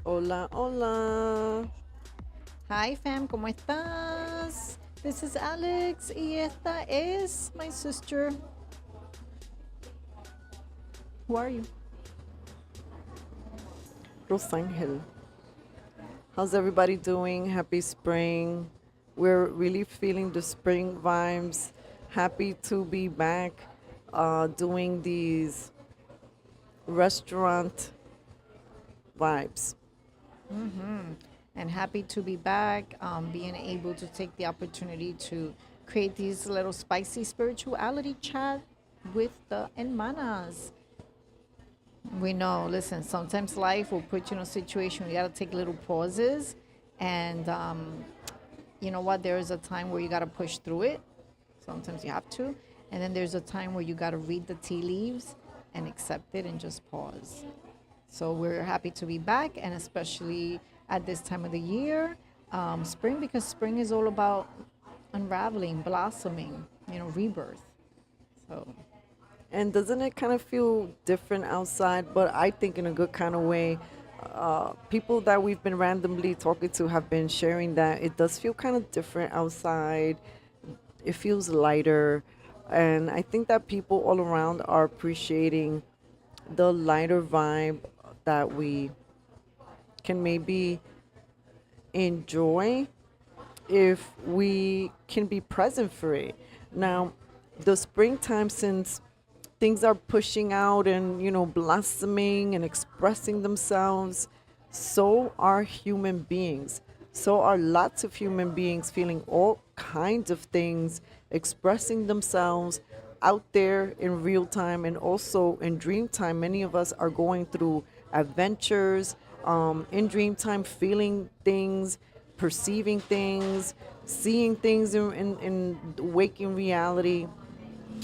Hola, hola. Hi fam, ¿cómo estás? This is Alex y esta es my sister. Who are you? Rosangel. How's everybody doing? Happy spring. We're really feeling the spring vibes. Happy to be back doing these restaurant vibes. And happy to be back, being able to take the opportunity to create these little spicy spirituality chat with the hermanas. We know, listen, sometimes life will put you in a situation where you gotta take little pauses. And you know what? There is a time where you gotta push through it. Sometimes you have to. And then there's a time where you gotta read the tea leaves and accept it and just pause. So we're happy to be back, and especially at this time of the year, spring, because spring is all about unraveling, blossoming, rebirth. So And doesn't it kind of feel different outside? But I think in a good kind of way. People that we've been randomly talking to have been sharing that it does feel kind of different outside. It feels lighter. And I think that people all around are appreciating the lighter vibe that we can maybe enjoy if we can be present for it. Now, the springtime, since things are pushing out and, blossoming and expressing themselves, so are human beings. So are lots of human beings feeling all kinds of things, expressing themselves out there in real time and also in dream time. Many of us are going through adventures in dream time, feeling things, perceiving things, seeing things in waking reality,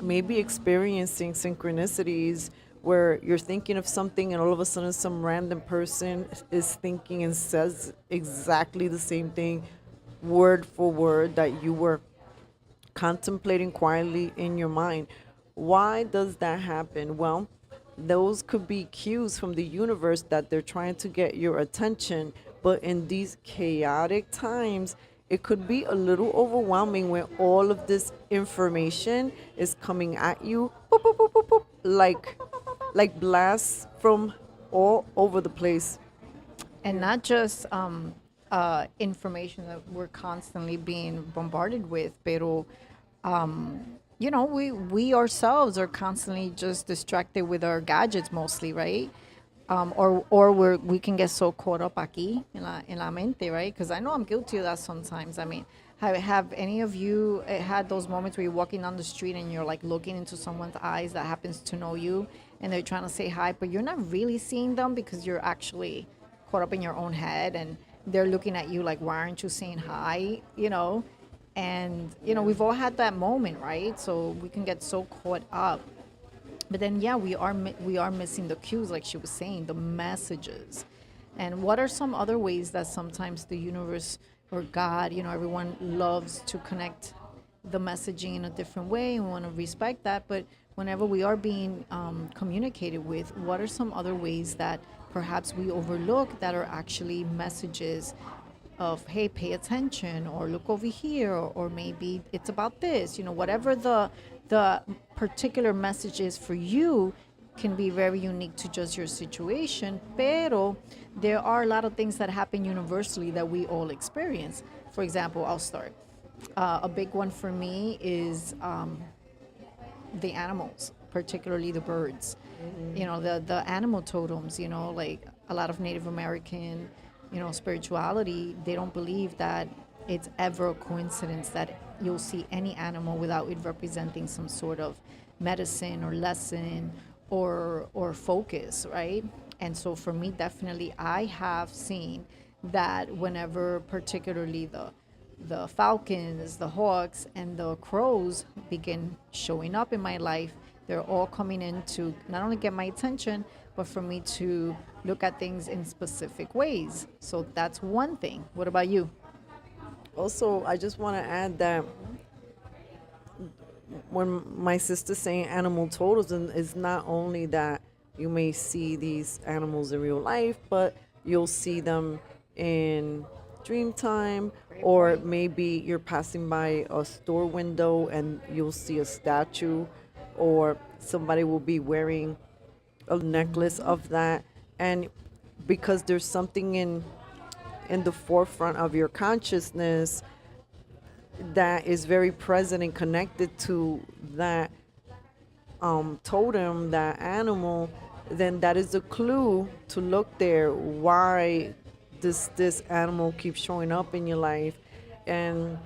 maybe experiencing synchronicities where you're thinking of something and all of a sudden some random person is thinking and says exactly the same thing word for word that you were contemplating quietly in your mind. Why does that happen? Well, those could be cues from the universe that they're trying to get your attention. But in these chaotic times, it could be a little overwhelming when all of this information is coming at you, boop, boop, boop, boop, boop, like blasts from all over the place. and not just information that we're constantly being bombarded with, pero we ourselves are constantly just distracted with our gadgets mostly, right? Or we can get so caught up aquí en la mente, right? Because I know I'm guilty of that sometimes. I mean, have any of you had those moments where you're walking down the street and you're like looking into someone's eyes that happens to know you, and they're trying to say hi, but you're not really seeing them because you're actually caught up in your own head, and they're looking at you like, why aren't you saying hi? And Yeah. we've all had that moment, right? So we can get so caught up, but then yeah, we are missing the cues, like she was saying, the messages. And what are some other ways that sometimes the universe or God, everyone loves to connect the messaging in a different way, and we want to respect that. But whenever we are being communicated with, what are some other ways that perhaps we overlook that are actually messages of, hey, pay attention, or look over here, or maybe it's about this, whatever the particular message is for you, can be very unique to just your situation, pero there are a lot of things that happen universally that we all experience. For example, I'll start. A big one for me is the animals, particularly the birds. The animal totems. Like a lot of Native American, spirituality. They don't believe that it's ever a coincidence that you'll see any animal without it representing some sort of medicine or lesson or focus, right? And so for me, definitely, I have seen that whenever, particularly the falcons, the hawks, and the crows begin showing up in my life, they're all coming in to not only get my attention, but for me to look at things in specific ways. So that's one thing. What about you? Also, I just want to add that when my sister's saying animal totals, and it's not only that you may see these animals in real life, but you'll see them in dream time, or maybe you're passing by a store window and you'll see a statue, or somebody will be wearing a necklace of that. And because there's something in the forefront of your consciousness that is very present and connected to that totem, that animal, then that is a clue to look there. Why this animal keeps showing up in your life? And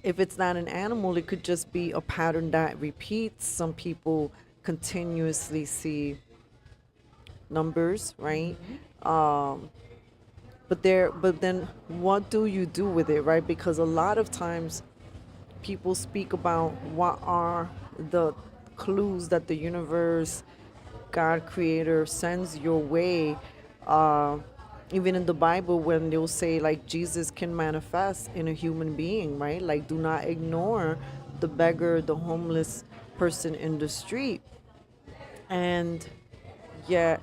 if it's not an animal, it could just be a pattern that repeats. Some people continuously see numbers, right? But then what do you do with it, right? Because a lot of times people speak about what are the clues that the universe, God creator sends your way. Uh, Even in the Bible, when they'll say like Jesus can manifest in a human being, right? Like, do not ignore the beggar, the homeless person in the street. And yet,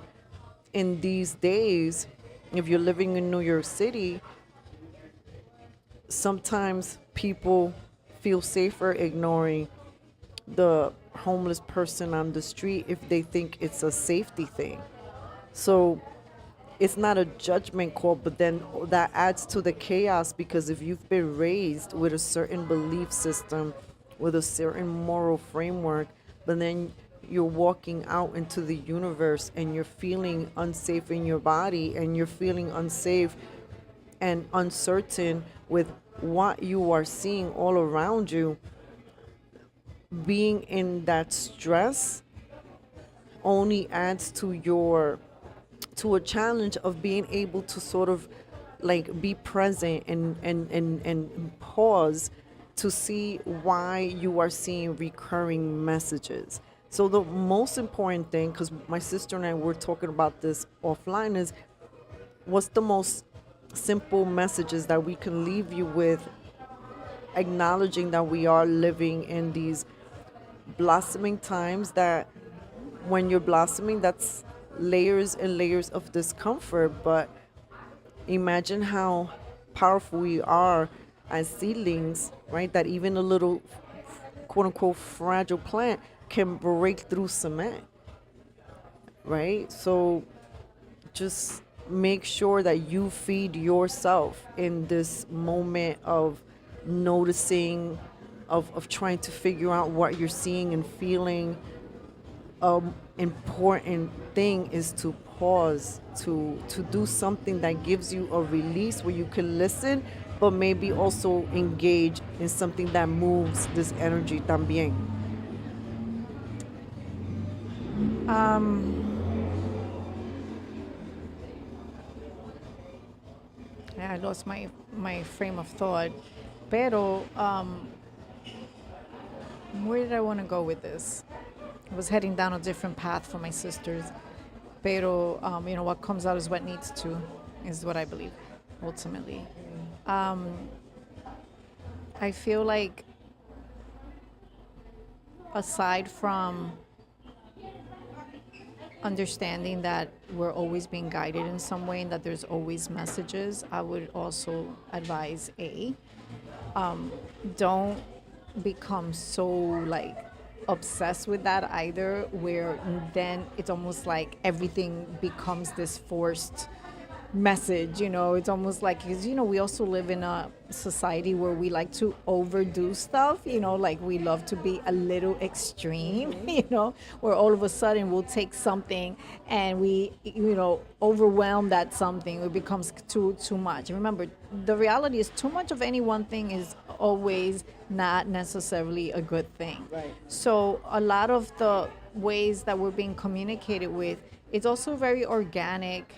in these days, if you're living in New York City, sometimes people feel safer ignoring the homeless person on the street if they think it's a safety thing. So it's not a judgment call, but then that adds to the chaos, because if you've been raised with a certain belief system, with a certain moral framework, but then you're walking out into the universe and you're feeling unsafe in your body, and you're feeling unsafe and uncertain with what you are seeing all around you, being in that stress only adds to a challenge of being able to sort of like be present and pause to see why you are seeing recurring messages. So the most important thing, because my sister and I were talking about this offline, is what's the most simple messages that we can leave you with, acknowledging that we are living in these blossoming times, that when you're blossoming, that's layers and layers of discomfort. But imagine how powerful we are as seedlings, right? That even a little quote unquote fragile plant can break through cement, right? So just make sure that you feed yourself in this moment of noticing, of trying to figure out what you're seeing and feeling. Important thing is to pause, to do something that gives you a release where you can listen, but maybe also engage in something that moves this energy también. Yeah, I lost my frame of thought. Pero, where did I want to go with this? I was heading down a different path for my sisters. Pero, what comes out is what needs to, is what I believe, ultimately. I feel like, aside from understanding that we're always being guided in some way and that there's always messages, I would also advise don't become so like obsessed with that either, where then it's almost like everything becomes this forced message. It's almost like, because we also live in a society where we like to overdo stuff, like we love to be a little extreme, where all of a sudden we'll take something and we overwhelm that something. It becomes too much. Remember, the reality is too much of any one thing is always not necessarily a good thing. Right. So a lot of the ways that we're being communicated with, it's also a very organic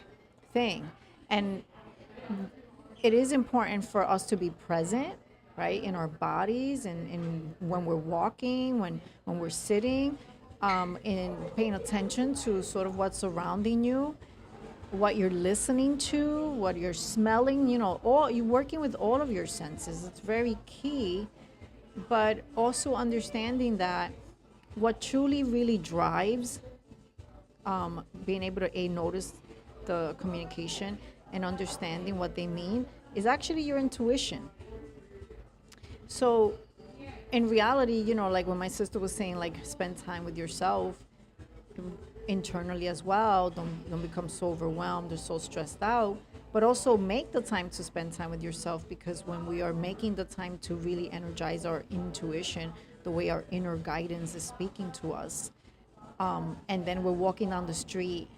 thing. And it is important for us to be present, right, in our bodies, and when we're walking, when we're sitting, and paying attention to sort of what's surrounding you, what you're listening to, what you're smelling, all you're working with all of your senses. It's very key, but also understanding that what truly really drives being able to notice the communication and understanding what they mean is actually your intuition. So in reality, like when my sister was saying, like spend time with yourself internally as well. Don't become so overwhelmed or so stressed out. But also make the time to spend time with yourself, because when we are making the time to really energize our intuition, the way our inner guidance is speaking to us, and then we're walking down the street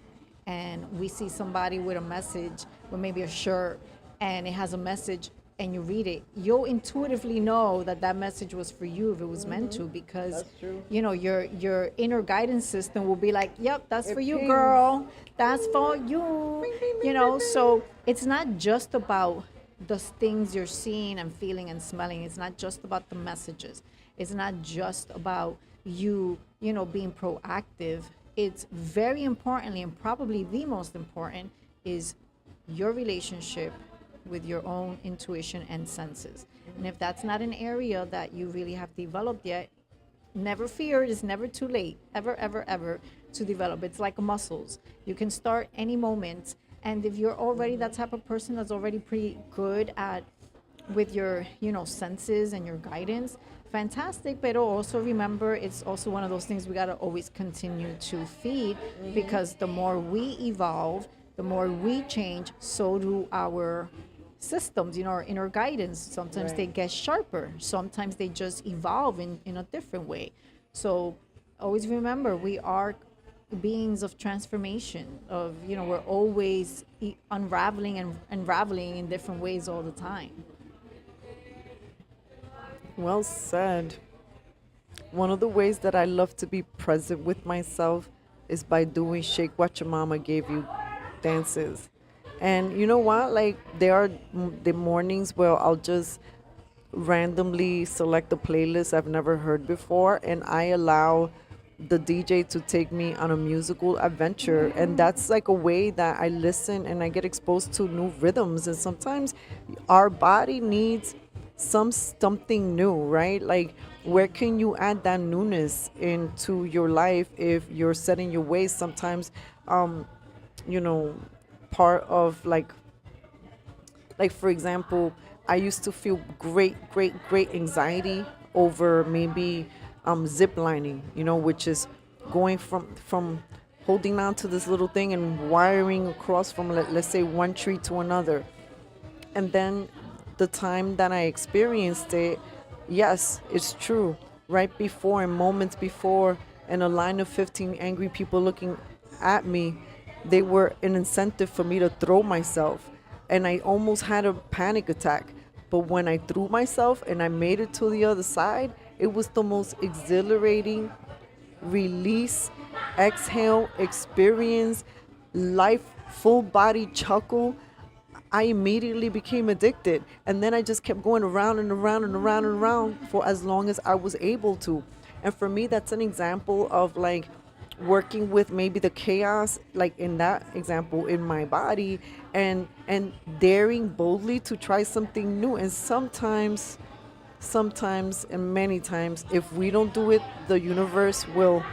and we see somebody with a message, with maybe a shirt, and it has a message, and you read it, you'll intuitively know that that message was for you if it was meant to, because That's true. your inner guidance system will be like, yep, that's It for you, pings. girl, that's for you. Bing, bing, bing, bing, bing. So it's not just about the things you're seeing and feeling and smelling. It's not just about the messages. It's not just about you, being proactive. It's very importantly, and probably the most important, is your relationship with your own intuition and senses. And if that's not an area that you really have developed yet, never fear, it's never too late, ever, ever, ever, to develop. It's like muscles. You can start any moment. And if you're already that type of person that's already pretty good at with your senses and your guidance, fantastic. But also remember, it's also one of those things we got to always continue to feed, because the more we evolve, the more we change, so do our systems, our inner guidance. Sometimes they Right. get sharper, sometimes they just evolve in a different way. So always remember, we are beings of transformation, of we're always unraveling and unraveling in different ways all the time. Well said. One of the ways that I love to be present with myself is by doing Shake What Your Mama Gave You dances. And you know what? Like, there are the mornings where I'll just randomly select a playlist I've never heard before, and I allow the DJ to take me on a musical adventure. And that's like a way that I listen and I get exposed to new rhythms. And sometimes our body needs something new, right? Like, where can you add that newness into your life if you're setting your ways? Sometimes, um, you know, part of like for example, I used to feel great anxiety over maybe zip lining, which is going from holding on to this little thing and wiring across from let's say one tree to another. And then the time that I experienced it, yes, it's true. Right before and moments before, and a line of 15 angry people looking at me, they were an incentive for me to throw myself. And I almost had a panic attack. But when I threw myself and I made it to the other side, it was the most exhilarating release, exhale, experience, life, full body chuckle. I immediately became addicted. And then I just kept going around and around and around and around for as long as I was able to. And for me, that's an example of like working with maybe the chaos, like in that example, in my body, and daring boldly to try something new. And sometimes and many times, if we don't do it, the universe will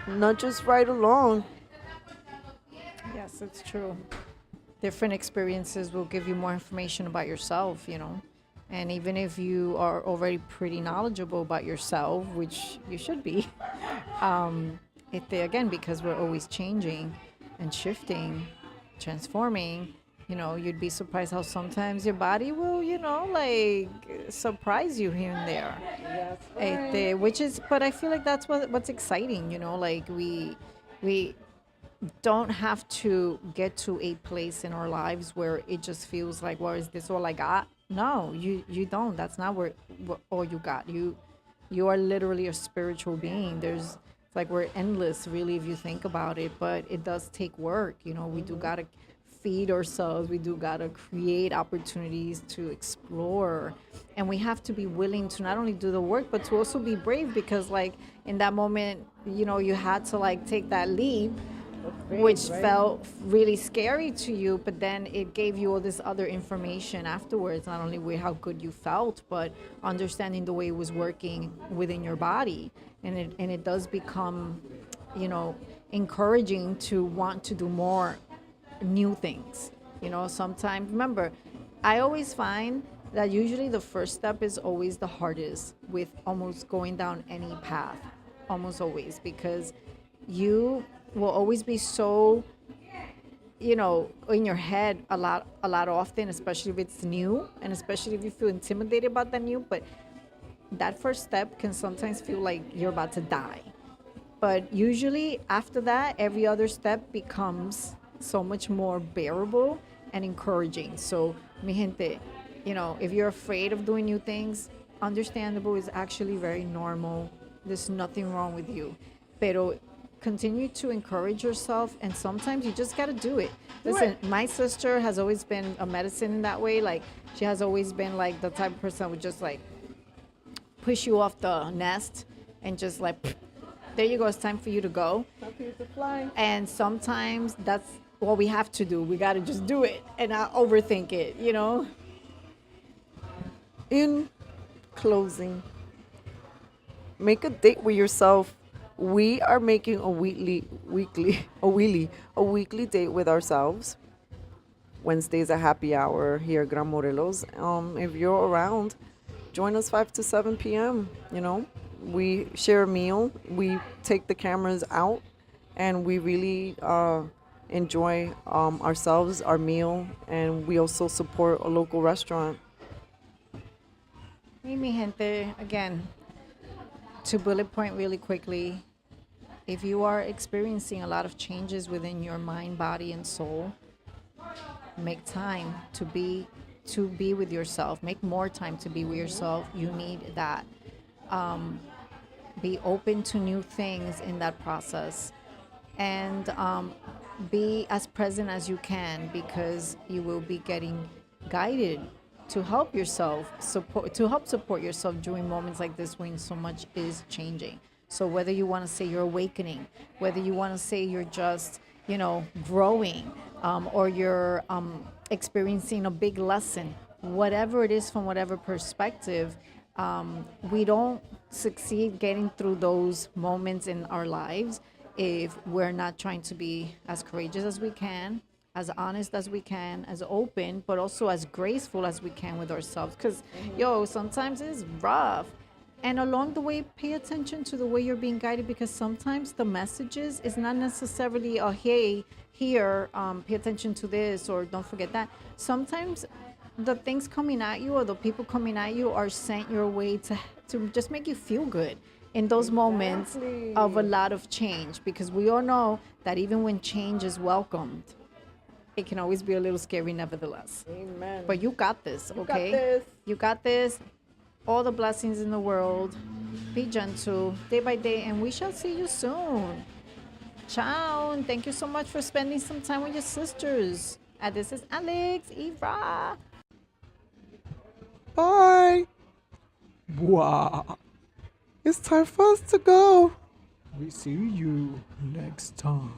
nudge us right along. Yes, it's true. Different experiences will give you more information about yourself. And even if you are already pretty knowledgeable about yourself, which you should be, if they, again, because we're always changing and shifting, transforming, you'd be surprised how sometimes your body will, like surprise you here and there. Which is, but I feel like that's what's exciting, like we don't have to get to a place in our lives where it just feels like, well, is this all I got? No, you don't. That's not what all you got. You are literally a spiritual being. It's like we're endless, really, if you think about it. But it does take work. We do gotta feed ourselves. We do gotta create opportunities to explore, and we have to be willing to not only do the work but to also be brave, because like in that moment, you had to like take that leap, which Right. felt really scary to you, but then it gave you all this other information afterwards, not only with how good you felt, but understanding the way it was working within your body. And it does become, encouraging to want to do more new things. Sometimes, remember, I always find that usually the first step is always the hardest with almost going down any path, almost always, because you will always be so, in your head a lot often, especially if it's new, and especially if you feel intimidated about the new. But that first step can sometimes feel like you're about to die. But usually after that, every other step becomes so much more bearable and encouraging. So, mi gente, if you're afraid of doing new things, understandable, is actually very normal. There's nothing wrong with you. Pero continue to encourage yourself, and sometimes you just got to do it. Listen, my sister has always been a medicine in that way. Like, she has always been like the type of person who would just like push you off the nest and just like, there you go, it's time for you to go. Time for you to fly. And sometimes that's what we have to do. We got to just do it and not overthink it. In closing, make a date with yourself. We are making a weekly date with ourselves. Wednesdays a happy hour here at Gran Morelos. If you're around, join us 5 to 7 p.m. We share a meal. We take the cameras out, and we really enjoy ourselves, our meal, and we also support a local restaurant. Hey, mi gente, again, to bullet point really quickly, if you are experiencing a lot of changes within your mind, body, and soul, make time to be with yourself. Make more time to be with yourself. You need that. Be open to new things in that process, and be as present as you can, because you will be getting guided to help support yourself during moments like this when so much is changing. So whether you want to say you're awakening, whether you want to say you're just growing, or you're experiencing a big lesson, whatever it is, from whatever perspective, we don't succeed getting through those moments in our lives if we're not trying to be as courageous as we can, as honest as we can, as open, but also as graceful as we can with ourselves. Because, sometimes it's rough. And along the way, pay attention to the way you're being guided, because sometimes the messages is not necessarily a hey, here, pay attention to this, or don't forget that. Sometimes the things coming at you, or the people coming at you, are sent your way to just make you feel good in those moments of a lot of change, because we all know that even when change is welcomed, it can always be a little scary nevertheless. Amen. But you got this, okay? got this. You got this. All the blessings in the world. Be gentle day by day, and we shall see you soon. Ciao, and thank you so much for spending some time with your sisters. And this is Alex, Eva. Bye. Wow. It's time for us to go. We see you next time.